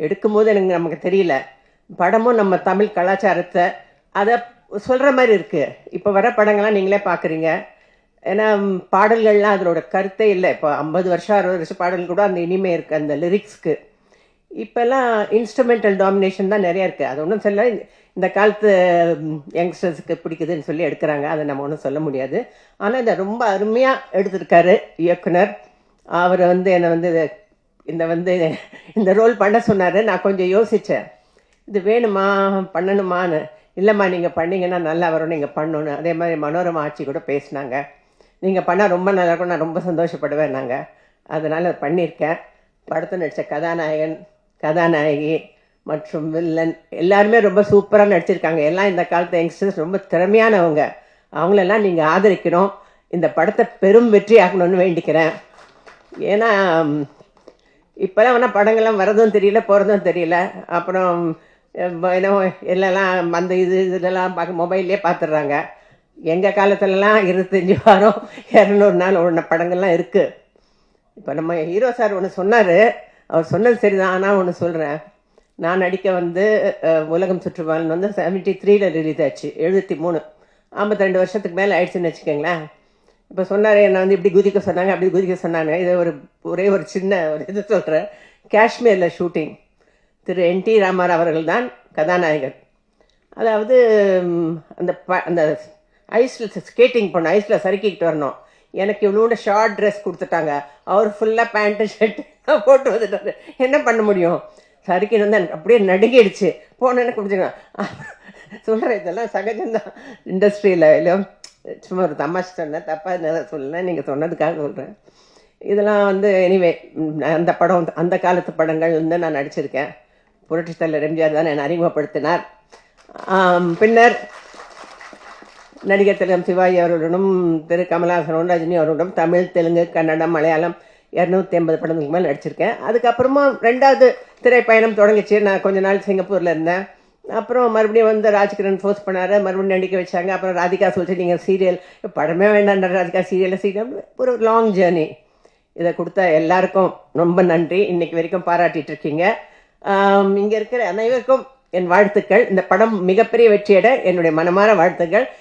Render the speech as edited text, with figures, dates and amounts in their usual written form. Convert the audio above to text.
எடுக்கும்போது நமக்கு தெரியல. படமும் நம்ம தமிழ் கலாச்சாரத்தை அதை சொல்கிற மாதிரி இருக்குது. இப்போ வர படங்கள்லாம் நீங்களே பார்க்குறீங்க. ஏன்னா பாடல்கள்லாம் அதனோட கருத்தே இல்லை. இப்போ 50 வருஷம் 60 வருஷம் பாடல் கூட அந்த இனிமே இருக்குது அந்த லிரிக்ஸ்க்கு. இப்போல்லாம் இன்ஸ்ட்ருமெண்டல் டாமினேஷன் தான் நிறையா இருக்குது. அது ஒன்றும் சொல்ல, இந்த காலத்து யங்ஸ்டர்ஸுக்கு பிடிக்குதுன்னு சொல்லி எடுக்கிறாங்க, அதை நம்ம ஒன்றும் சொல்ல முடியாது. ஆனால் இதை ரொம்ப அருமையாக எடுத்திருக்காரு இயக்குனர். அவர் என்னை இந்த ரோல் பண்ண சொன்னார். நான் கொஞ்சம் யோசித்தேன், இது வேணுமா பண்ணணுமான்னு. இல்லைம்மா நீங்கள் பண்ணிங்கன்னா நல்லா வரும், நீங்கள் பண்ணணும். அதே மாதிரி மனோரமா ஆட்சி கூட பேசினாங்க, நீங்கள் பண்ணால் ரொம்ப நல்லா இருக்கும், நான் ரொம்ப சந்தோஷப்படுவேன் நாங்கள். அதனால் பண்ணியிருக்கேன். படத்தில் நடித்த கதாநாயகன், கதாநாயகி மற்றும் வில்லன் எல்லாருமே ரொம்ப சூப்பராக நடிச்சிருக்காங்க. எல்லாம் இந்த காலத்து யங்ஸ்டர்ஸ் ரொம்ப திறமையானவங்க. அவங்களெல்லாம் நீங்கள் ஆதரிக்கணும். இந்த படத்தை பெரும் வெற்றி ஆகணும்னு வேண்டிக்கிறேன். ஏன்னா இப்போலாம் வேணால் படங்கள்லாம் வரதும் தெரியல, போகிறதும் தெரியல. அப்புறம் என்னவோ எல்லாம் அந்த இதெல்லாம் பார்க்க மொபைல்லே பார்த்துடுறாங்க. எங்கள் காலத்துலலாம் 25 வாரம் 200 நாள் ஒன்று படங்கள்லாம் இருக்குது. இப்போ நம்ம ஹீரோ சார் ஒன்று சொன்னார், அவர் சொன்னது சரிதான். ஆனால் ஒன்று சொல்கிறேன், நான் நடிக்க உலகம் சுற்றுவான் 73 ரிலீஸ் ஆச்சு. 73 52 வருஷத்துக்கு மேலே ஆயிடுச்சுன்னு வச்சுக்கோங்களேன். இப்போ சொன்னார், என்னை இப்படி குதிக்க சொன்னாங்க, அப்படி குதிக்க சொன்னாங்க. இதை ஒரே ஒரு சின்ன இது சொல்கிறேன். காஷ்மீரில் ஷூட்டிங். திரு என்.டி. ராமாராவ் அவர்கள் தான் கதாநாயகர். அதாவது அந்த ஐஸில் ஸ்கேட்டிங் பண்ணோம், ஐஸில் சறுக்கிக்கிட்டு வரணும். எனக்கு இவ்வளோட ஷார்ட் ட்ரெஸ் கொடுத்துட்டாங்க. அவர் ஃபுல்லாக பேண்ட்டு ஷர்ட் போட்டு வந்துட்டாரு. என்ன பண்ண முடியும்? சறுக்கிட்டு வந்து எனக்கு அப்படியே நடுங்கிடுச்சு. போனேன்னு கொடுத்துருக்கேன். சொல்கிறேன், இதெல்லாம் சகஜம்தான் இண்டஸ்ட்ரியில். இல்லை சும்மா ஒரு தமாஷ் சொன்னேன், தப்பாக சொல்லலை, நீங்கள் சொன்னதுக்காக சொல்கிறேன். இதெல்லாம் எனிவே அந்த காலத்து படங்கள் நான் நடிச்சிருக்கேன். புரட்சித் தலைவர் எம்ஜிஆர் தான் என்னை அறிமுகப்படுத்தினார். பின்னர் நடிகர் திலகம் சிவாஜி அவர்களுடனும் திரு கமலஹாசனும் ரஜினி அவர்களுடன் தமிழ், தெலுங்கு, கன்னடம், மலையாளம் 250 படங்களுக்கு மேலே நடிச்சிருக்கேன். அதுக்கப்புறமா 2வது திரைப்பயணம் தொடங்கிச்சு. நான் கொஞ்ச நாள் சிங்கப்பூரில் இருந்தேன். அப்புறம் மறுபடியும் ராஜ்கிரண் ஃபோர்ஸ் பண்ணார், மறுபடியும் நடிக்க வச்சாங்க. அப்புறம் ராதிகா சொல்லிச்சு, நீங்கள் சீரியல் படமே வேண்டாம், ராதிகா சீரியல் ஒரு லாங் ஜேர்னி. இதை கொடுத்த எல்லாருக்கும் ரொம்ப நன்றி. இன்னைக்கு வரைக்கும் பாராட்டிட்டு இருக்கீங்க. இங்கே இருக்கிற அனைவருக்கும் என் வாழ்த்துக்கள். இந்த படம் மிகப்பெரிய வெற்றியட என்னுடைய மனமார வாழ்த்துக்கள்.